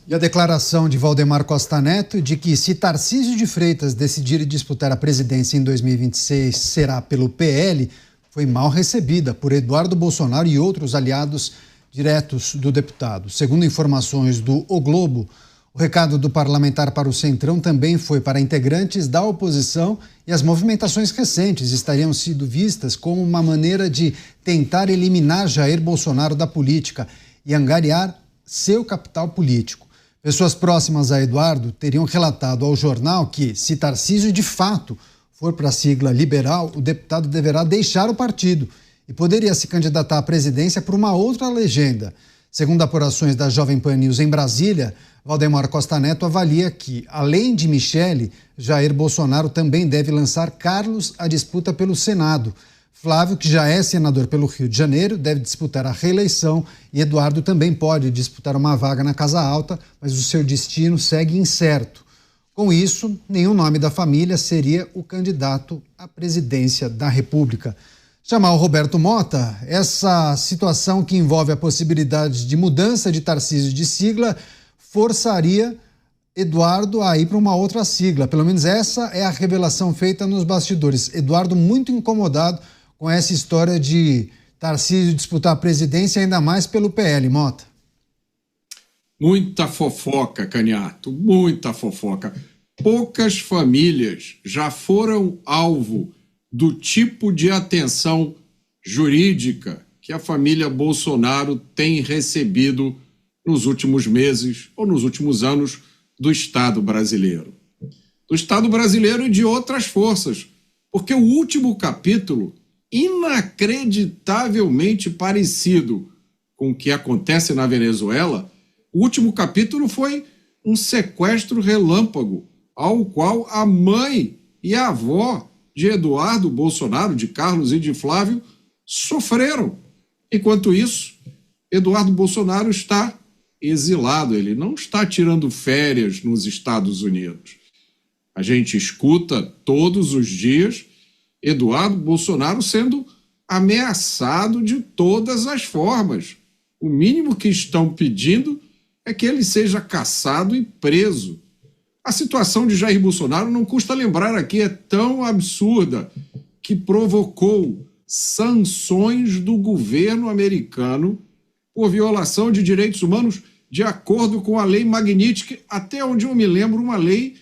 E a declaração de Valdemar Costa Neto de que, se Tarcísio de Freitas decidir disputar a presidência em 2026, será pelo PL, foi mal recebida por Eduardo Bolsonaro e outros aliados diretos do deputado. Segundo informações do O Globo, o recado do parlamentar para o Centrão também foi para integrantes da oposição, e as movimentações recentes estariam sido vistas como uma maneira de tentar eliminar Jair Bolsonaro da política e angariar seu capital político. Pessoas próximas a Eduardo teriam relatado ao jornal que, se Tarcísio de fato for para a sigla liberal, o deputado deverá deixar o partido e poderia se candidatar à presidência por uma outra legenda. Segundo apurações da Jovem Pan News em Brasília, Valdemar Costa Neto avalia que, além de Michele, Jair Bolsonaro também deve lançar Carlos à disputa pelo Senado. Flávio, que já é senador pelo Rio de Janeiro, deve disputar a reeleição, e Eduardo também pode disputar uma vaga na Casa Alta, mas o seu destino segue incerto. Com isso, nenhum nome da família seria o candidato à presidência da República. Chamar o Roberto Mota, essa situação que envolve a possibilidade de mudança de Tarcísio de sigla forçaria Eduardo a ir para uma outra sigla. Pelo menos essa é a revelação feita nos bastidores. Eduardo muito incomodado com essa história de Tarcísio disputar a presidência, ainda mais pelo PL, Mota. Muita fofoca, Caniato, muita fofoca. Poucas famílias já foram alvo do tipo de atenção jurídica que a família Bolsonaro tem recebido nos últimos meses ou nos últimos anos do Estado brasileiro. Do Estado brasileiro e de outras forças, porque o último capítulo, inacreditavelmente parecido com o que acontece na Venezuela, o último capítulo foi um sequestro relâmpago, ao qual a mãe e a avó de Eduardo Bolsonaro, de Carlos e de Flávio, sofreram. Enquanto isso, Eduardo Bolsonaro está exilado, ele não está tirando férias nos Estados Unidos. A gente escuta todos os dias Eduardo Bolsonaro sendo ameaçado de todas as formas. O mínimo que estão pedindo é que ele seja caçado e preso. A situação de Jair Bolsonaro, não custa lembrar aqui, é tão absurda que provocou sanções do governo americano por violação de direitos humanos de acordo com a lei Magnitsky, até onde eu me lembro, uma lei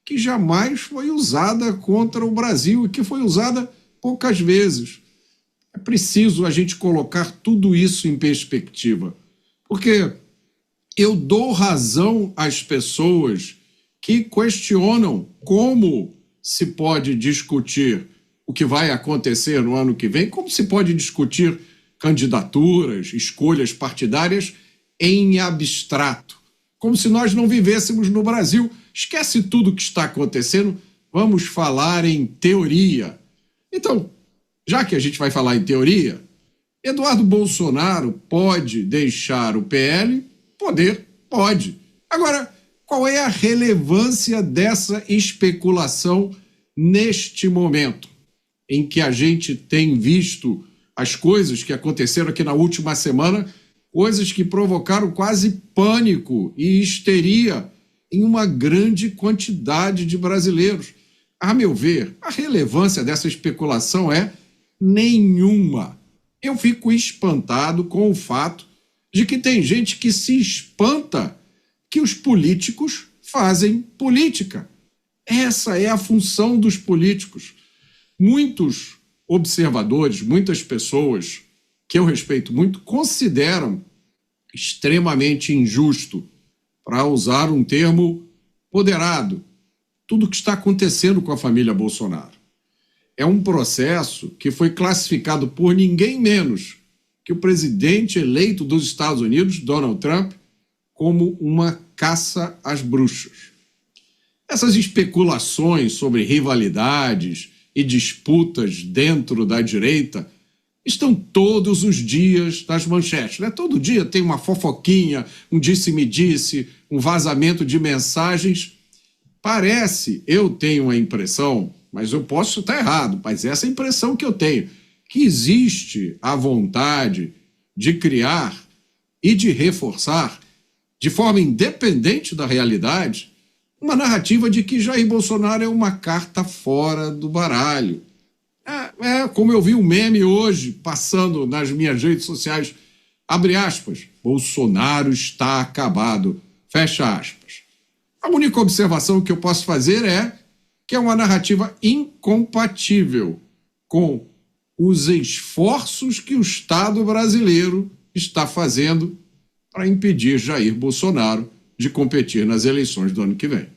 que jamais foi usada contra o Brasil e que foi usada poucas vezes. É preciso a gente colocar tudo isso em perspectiva, porque eu dou razão às pessoas que questionam como se pode discutir o que vai acontecer no ano que vem, como se pode discutir candidaturas, escolhas partidárias em abstrato, como se nós não vivêssemos no Brasil. Esquece tudo o que está acontecendo, vamos falar em teoria. Então, já que a gente vai falar em teoria, Eduardo Bolsonaro pode deixar o PL? Pode. Agora, qual é a relevância dessa especulação neste momento em que a gente tem visto as coisas que aconteceram aqui na última semana, coisas que provocaram quase pânico e histeria em uma grande quantidade de brasileiros? A meu ver, a relevância dessa especulação é nenhuma. Eu fico espantado com o fato de que tem gente que se espanta que os políticos fazem política. Essa é a função dos políticos. Muitos observadores, muitas pessoas que eu respeito muito, consideram extremamente injusto, para usar um termo moderado, tudo o que está acontecendo com a família Bolsonaro. É um processo que foi classificado por ninguém menos que o presidente eleito dos Estados Unidos, Donald Trump, como uma caça às bruxas. Essas especulações sobre rivalidades e disputas dentro da direita estão todos os dias nas manchetes, né? Todo dia tem uma fofoquinha, um disse-me-disse, um vazamento de mensagens. Parece, eu tenho a impressão, mas eu posso estar errado, mas essa é a impressão que eu tenho, que existe a vontade de criar e de reforçar de forma independente da realidade, uma narrativa de que Jair Bolsonaro é uma carta fora do baralho. Como eu vi um meme hoje passando nas minhas redes sociais, abre aspas, Bolsonaro está acabado, fecha aspas. A única observação que eu posso fazer é que é uma narrativa incompatível com os esforços que o Estado brasileiro está fazendo para impedir Jair Bolsonaro de competir nas eleições do ano que vem.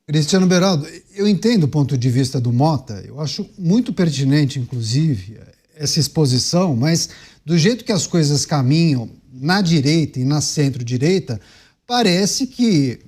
Cristiano Beraldo, eu entendo o ponto de vista do Mota, eu acho muito pertinente, inclusive, essa exposição, mas do jeito que as coisas caminham na direita e na centro-direita, parece que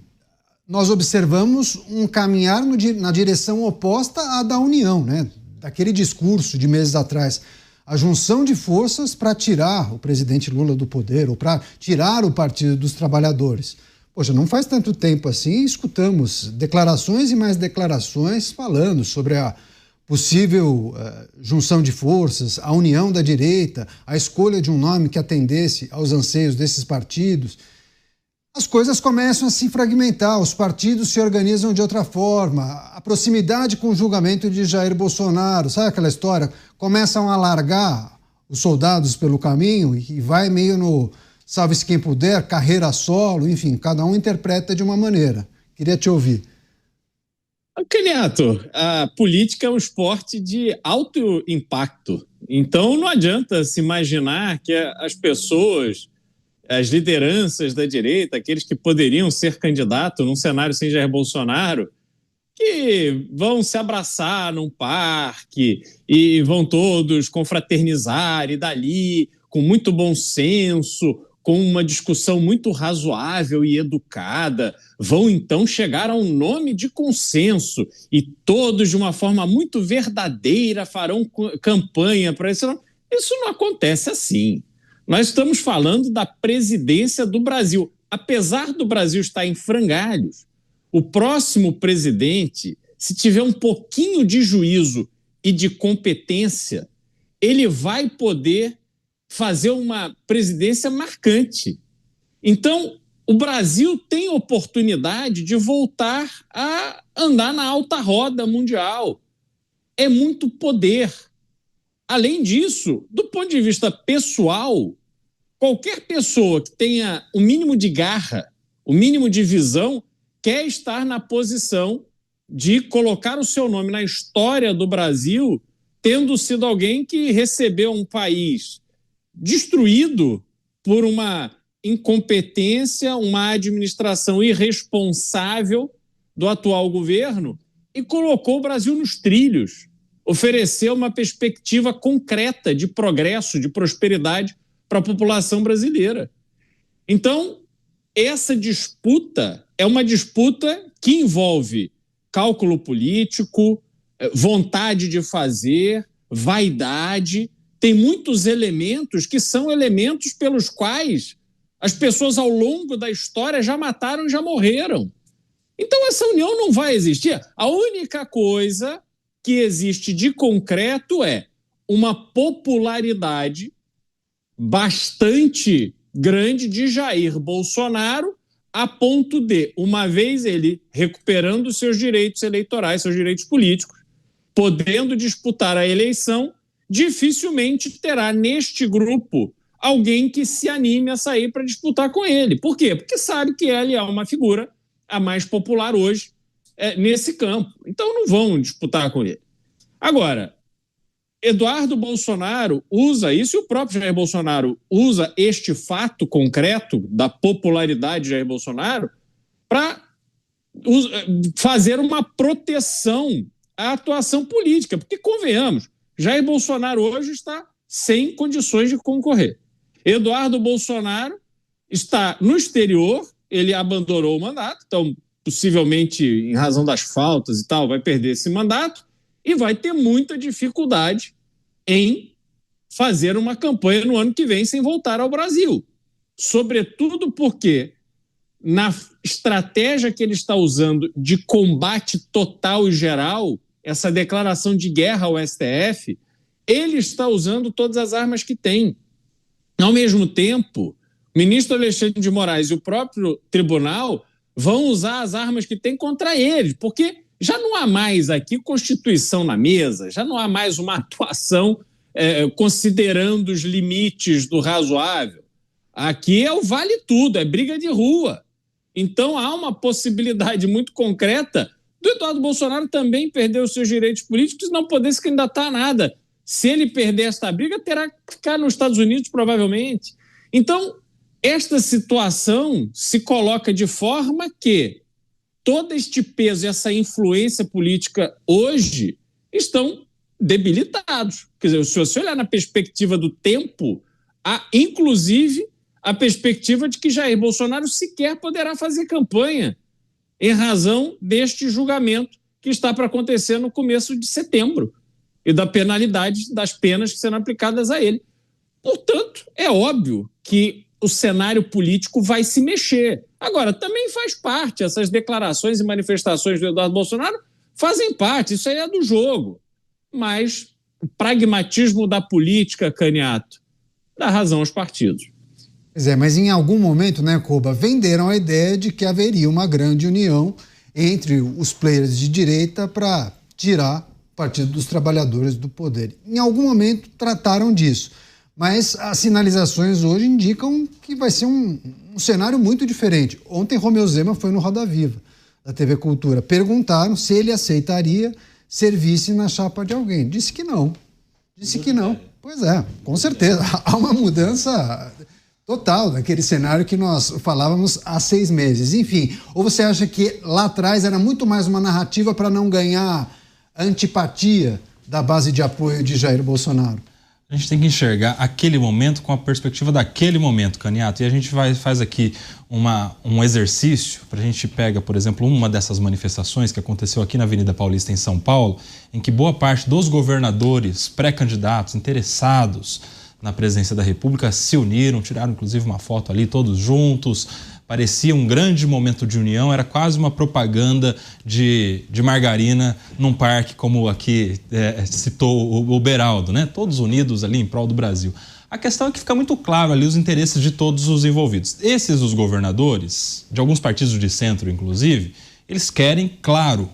nós observamos um caminhar na direção oposta à da União, né? Daquele discurso de meses atrás, a junção de forças para tirar o presidente Lula do poder ou para tirar o Partido dos Trabalhadores. Poxa, não faz tanto tempo assim, escutamos declarações e mais declarações falando sobre a possível junção de forças, a união da direita, a escolha de um nome que atendesse aos anseios desses partidos. As coisas começam a se fragmentar, os partidos se organizam de outra forma, a proximidade com o julgamento de Jair Bolsonaro, sabe aquela história? Começam a largar os soldados pelo caminho e vai meio no salve-se quem puder, carreira solo, enfim, cada um interpreta de uma maneira. Queria te ouvir. Caniato, a política é um esporte de alto impacto, então não adianta se imaginar que as pessoas, as lideranças da direita, aqueles que poderiam ser candidatos num cenário sem Jair Bolsonaro, que vão se abraçar num parque e vão todos confraternizar e dali, com muito bom senso, com uma discussão muito razoável e educada, vão então chegar a um nome de consenso e todos de uma forma muito verdadeira farão campanha para isso. Isso não acontece assim. Nós estamos falando da presidência do Brasil. Apesar do Brasil estar em frangalhos, o próximo presidente, se tiver um pouquinho de juízo e de competência, ele vai poder fazer uma presidência marcante. Então, o Brasil tem oportunidade de voltar a andar na alta roda mundial. É muito poder. Além disso, do ponto de vista pessoal, qualquer pessoa que tenha o mínimo de garra, o mínimo de visão, quer estar na posição de colocar o seu nome na história do Brasil, tendo sido alguém que recebeu um país destruído por uma incompetência, uma administração irresponsável do atual governo e colocou o Brasil nos trilhos, ofereceu uma perspectiva concreta de progresso, de prosperidade para a população brasileira. Então, essa disputa é uma disputa que envolve cálculo político, vontade de fazer, vaidade. Tem muitos elementos que são elementos pelos quais as pessoas ao longo da história já mataram e já morreram. Então essa união não vai existir. A única coisa que existe de concreto é uma popularidade bastante grande de Jair Bolsonaro, a ponto de, uma vez ele recuperando seus direitos eleitorais, seus direitos políticos, podendo disputar a eleição, dificilmente terá neste grupo alguém que se anime a sair para disputar com ele. Por quê? Porque sabe que ele é uma figura a mais popular hoje nesse campo. Então não vão disputar com ele. Agora, Eduardo Bolsonaro usa isso, e o próprio Jair Bolsonaro usa este fato concreto da popularidade de Jair Bolsonaro para fazer uma proteção à atuação política. Porque, convenhamos, Jair Bolsonaro hoje está sem condições de concorrer. Eduardo Bolsonaro está no exterior, ele abandonou o mandato, então, possivelmente, em razão das faltas e tal, vai perder esse mandato e vai ter muita dificuldade em fazer uma campanha no ano que vem sem voltar ao Brasil. Sobretudo porque, na estratégia que ele está usando de combate total e geral, essa declaração de guerra ao STF, ele está usando todas as armas que tem. Ao mesmo tempo, ministro Alexandre de Moraes e o próprio tribunal vão usar as armas que tem contra eles, porque já não há mais aqui Constituição na mesa, já não há mais uma atuação considerando os limites do razoável. Aqui é o vale tudo, é briga de rua. Então há uma possibilidade muito concreta do Eduardo Bolsonaro também perder os seus direitos políticos e não poder se candidatar a nada. Se ele perder esta briga, terá que ficar nos Estados Unidos, provavelmente. Então, esta situação se coloca de forma que todo este peso e essa influência política hoje estão debilitados. Quer dizer, se você olhar na perspectiva do tempo, há inclusive a perspectiva de que Jair Bolsonaro sequer poderá fazer campanha em razão deste julgamento que está para acontecer no começo de setembro e da penalidade das penas que serão aplicadas a ele. Portanto, é óbvio que o cenário político vai se mexer. Agora, também faz parte, essas declarações e manifestações do Eduardo Bolsonaro fazem parte, isso aí é do jogo. Mas o pragmatismo da política, Caniato, dá razão aos partidos. Pois é, mas em algum momento, né, Koba, venderam a ideia de que haveria uma grande união entre os players de direita para tirar o Partido dos Trabalhadores do poder. Em algum momento trataram disso. Mas as sinalizações hoje indicam que vai ser um cenário muito diferente. Ontem, Romeu Zema foi no Roda Viva, da TV Cultura. Perguntaram se ele aceitaria ser vice na chapa de alguém. Disse que não. Disse que não. Pois é, com certeza. Há uma mudança total daquele cenário que nós falávamos há 6 meses. Enfim, ou você acha que lá atrás era muito mais uma narrativa para não ganhar antipatia da base de apoio de Jair Bolsonaro? A gente tem que enxergar aquele momento com a perspectiva daquele momento, Caniato. E a gente faz aqui um exercício, a gente pega, por exemplo, uma dessas manifestações que aconteceu aqui na Avenida Paulista, em São Paulo, em que boa parte dos governadores pré-candidatos interessados na presidência da República se uniram, tiraram inclusive uma foto ali todos juntos. Parecia um grande momento de união, era quase uma propaganda de margarina num parque, como aqui citou o Beraldo, né? Todos unidos ali em prol do Brasil. A questão é que fica muito claro ali os interesses de todos os envolvidos. Os governadores, de alguns partidos de centro inclusive, eles querem, claro,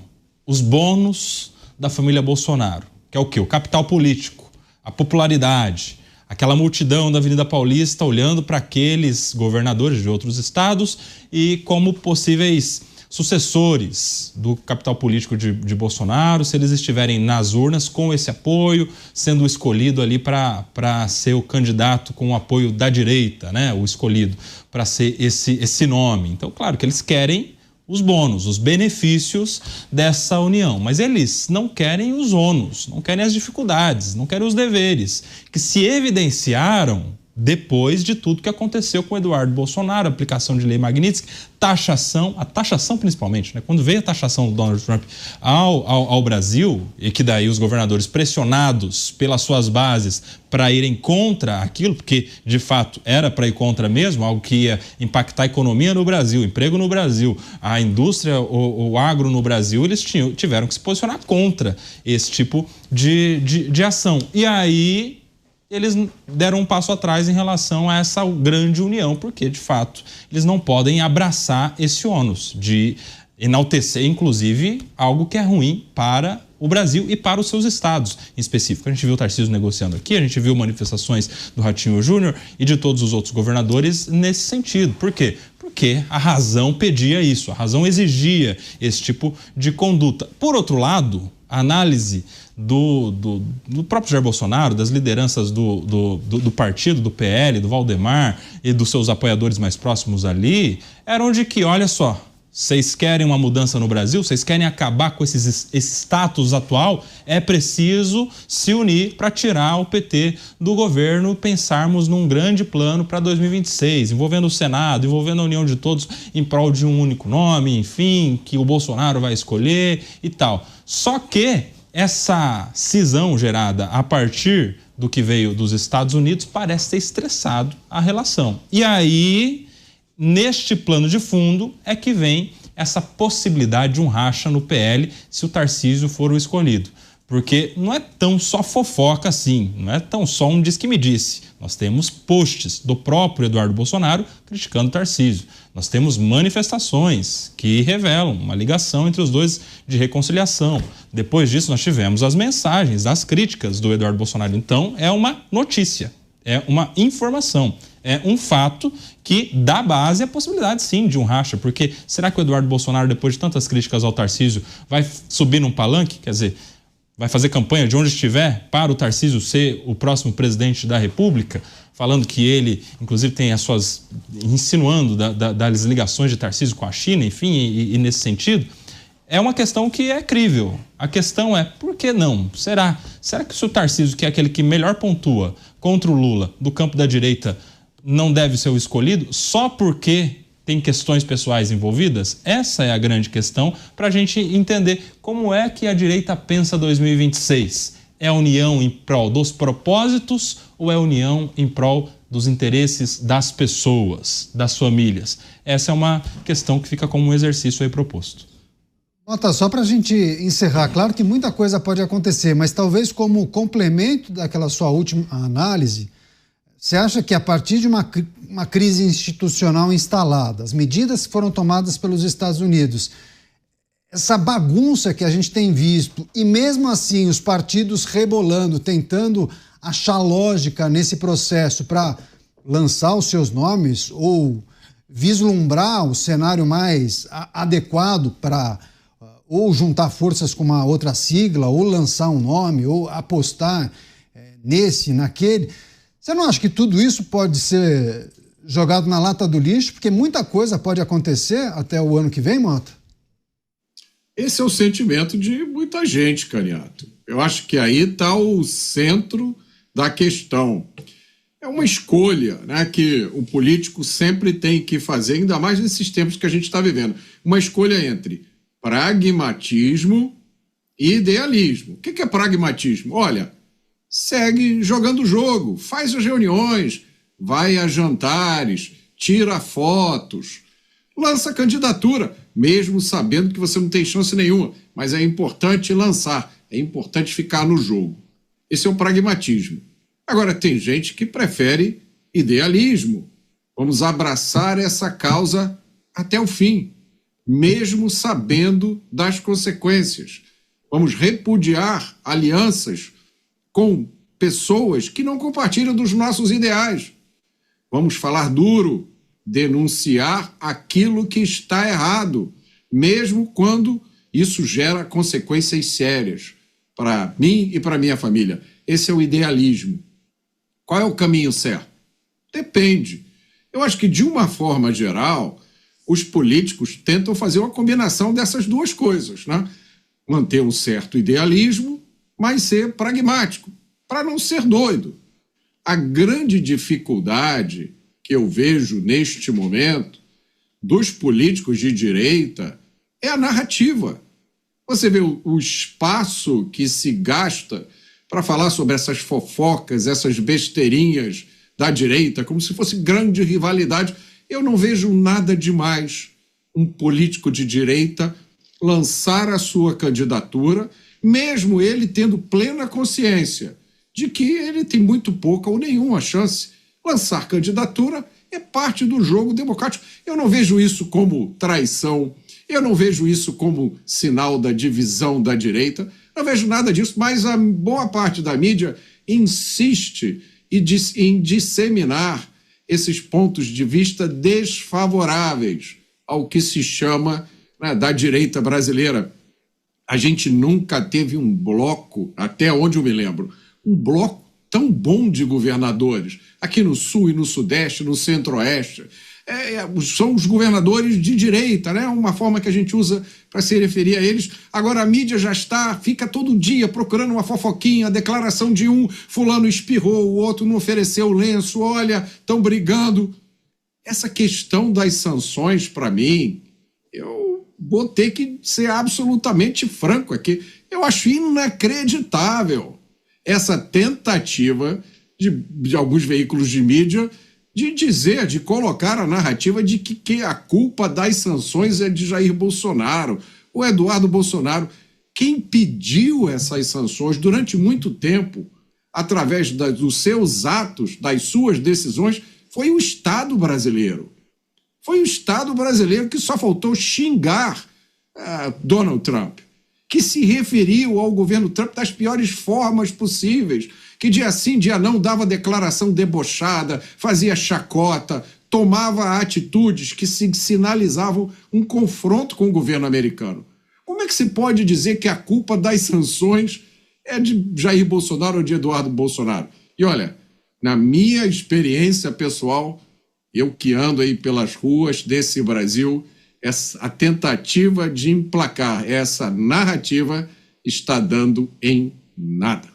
os bônus da família Bolsonaro, que é o quê? O capital político, a popularidade, aquela multidão da Avenida Paulista olhando para aqueles governadores de outros estados e como possíveis sucessores do capital político de Bolsonaro, se eles estiverem nas urnas com esse apoio, sendo escolhido ali para ser o candidato com o apoio da direita, né? O escolhido para ser esse nome. Então, claro que eles querem os bônus, os benefícios dessa união. Mas eles não querem os ônus, não querem as dificuldades, não querem os deveres, que se evidenciaram depois de tudo que aconteceu com Eduardo Bolsonaro, aplicação de lei Magnitsky, a taxação principalmente, né? Quando veio a taxação do Donald Trump ao Brasil, e que daí os governadores pressionados pelas suas bases para irem contra aquilo, porque de fato era para ir contra mesmo, algo que ia impactar a economia no Brasil, emprego no Brasil, a indústria, o agro no Brasil, eles tiveram que se posicionar contra esse tipo de ação. E aí eles deram um passo atrás em relação a essa grande união, porque, de fato, eles não podem abraçar esse ônus de enaltecer, inclusive, algo que é ruim para o Brasil e para os seus estados em específico. A gente viu o Tarcísio negociando aqui, a gente viu manifestações do Ratinho Júnior e de todos os outros governadores nesse sentido. Por quê? Porque a razão pedia isso, a razão exigia esse tipo de conduta. Por outro lado, a análise do próprio Jair Bolsonaro, das lideranças do partido, do PL, do Valdemar e dos seus apoiadores mais próximos ali, eram de que, olha só, vocês querem uma mudança no Brasil, vocês querem acabar com esse status atual, é preciso se unir para tirar o PT do governo, pensarmos num grande plano para 2026, envolvendo o Senado, envolvendo a união de todos em prol de um único nome, enfim, que o Bolsonaro vai escolher e tal. Só que essa cisão gerada a partir do que veio dos Estados Unidos parece ter estressado a relação. E aí, neste plano de fundo, é que vem essa possibilidade de um racha no PL se o Tarcísio for o escolhido. Porque não é tão só fofoca assim, não é tão só um diz que me disse. Nós temos posts do próprio Eduardo Bolsonaro criticando Tarcísio. Nós temos manifestações que revelam uma ligação entre os dois de reconciliação. Depois disso, nós tivemos as mensagens, as críticas do Eduardo Bolsonaro. Então, é uma notícia, é uma informação, é um fato que dá base à possibilidade, sim, de um racha. Porque será que o Eduardo Bolsonaro, depois de tantas críticas ao Tarcísio, vai subir num palanque? Quer dizer, vai fazer campanha de onde estiver para o Tarcísio ser o próximo presidente da República, falando que ele, inclusive, tem as suas... insinuando das ligações de Tarcísio com a China, enfim, e nesse sentido, é uma questão que é crível. A questão é, por que não? Será que se o Tarcísio, que é aquele que melhor pontua contra o Lula do campo da direita, não deve ser o escolhido só porque tem questões pessoais envolvidas? Essa é a grande questão para a gente entender como é que a direita pensa 2026. É a união em prol dos propósitos ou é a união em prol dos interesses das pessoas, das famílias? Essa é uma questão que fica como um exercício aí proposto. Mota, só para a gente encerrar, claro que muita coisa pode acontecer, mas talvez como complemento daquela sua última análise, você acha que a partir de uma crise institucional instalada, as medidas que foram tomadas pelos Estados Unidos, essa bagunça que a gente tem visto, e mesmo assim os partidos rebolando, tentando achar lógica nesse processo para lançar os seus nomes ou vislumbrar o cenário mais adequado para ou juntar forças com uma outra sigla, ou lançar um nome, ou apostar nesse, naquele... Você não acha que tudo isso pode ser jogado na lata do lixo? Porque muita coisa pode acontecer até o ano que vem, Mota? Esse é o sentimento de muita gente, Caniato. Eu acho que aí está o centro da questão. É uma escolha, né, que o político sempre tem que fazer, ainda mais nesses tempos que a gente está vivendo. Uma escolha entre pragmatismo e idealismo. O que é pragmatismo? Olha... segue jogando o jogo, faz as reuniões, vai a jantares, tira fotos, lança candidatura, mesmo sabendo que você não tem chance nenhuma, mas é importante lançar, é importante ficar no jogo. Esse é o pragmatismo. Agora, tem gente que prefere idealismo. Vamos abraçar essa causa até o fim, mesmo sabendo das consequências. Vamos repudiar alianças com pessoas que não compartilham dos nossos ideais. Vamos falar duro, denunciar aquilo que está errado, mesmo quando isso gera consequências sérias para mim e para minha família. Esse é o idealismo. Qual é o caminho certo? Depende. Eu acho que, de uma forma geral, os políticos tentam fazer uma combinação dessas duas coisas, né? Manter um certo idealismo, mas ser pragmático, para não ser doido. A grande dificuldade que eu vejo neste momento dos políticos de direita é a narrativa. Você vê o espaço que se gasta para falar sobre essas fofocas, essas besteirinhas da direita, como se fosse grande rivalidade. Eu não vejo nada demais um político de direita lançar a sua candidatura, mesmo ele tendo plena consciência de que ele tem muito pouca ou nenhuma chance. Lançar candidatura é parte do jogo democrático. Eu não vejo isso como traição, eu não vejo isso como sinal da divisão da direita, não vejo nada disso, mas a boa parte da mídia insiste em disseminar esses pontos de vista desfavoráveis ao que se chama, né, da direita brasileira. A gente nunca teve um bloco, até onde eu me lembro, um bloco tão bom de governadores. Aqui no Sul e no Sudeste, no Centro-Oeste, são os governadores de direita, né? Uma forma que a gente usa para se referir a eles. Agora a mídia já fica todo dia procurando uma fofoquinha, a declaração de um, fulano espirrou, o outro não ofereceu lenço, olha, estão brigando. Essa questão das sanções, para mim, eu vou ter que ser absolutamente franco aqui. Eu acho inacreditável essa tentativa de alguns veículos de mídia de colocar a narrativa de que a culpa das sanções é de Jair Bolsonaro. O Eduardo Bolsonaro, Quem pediu essas sanções durante muito tempo, através dos seus atos, das suas decisões, foi o Estado brasileiro. Foi o Estado brasileiro que só faltou xingar Donald Trump, que se referiu ao governo Trump das piores formas possíveis, que dia sim, dia não dava declaração debochada, fazia chacota, tomava atitudes que sinalizavam um confronto com o governo americano. Como é que se pode dizer que a culpa das sanções é de Jair Bolsonaro ou de Eduardo Bolsonaro? E olha, na minha experiência pessoal, eu que ando aí pelas ruas desse Brasil, a tentativa de emplacar essa narrativa está dando em nada.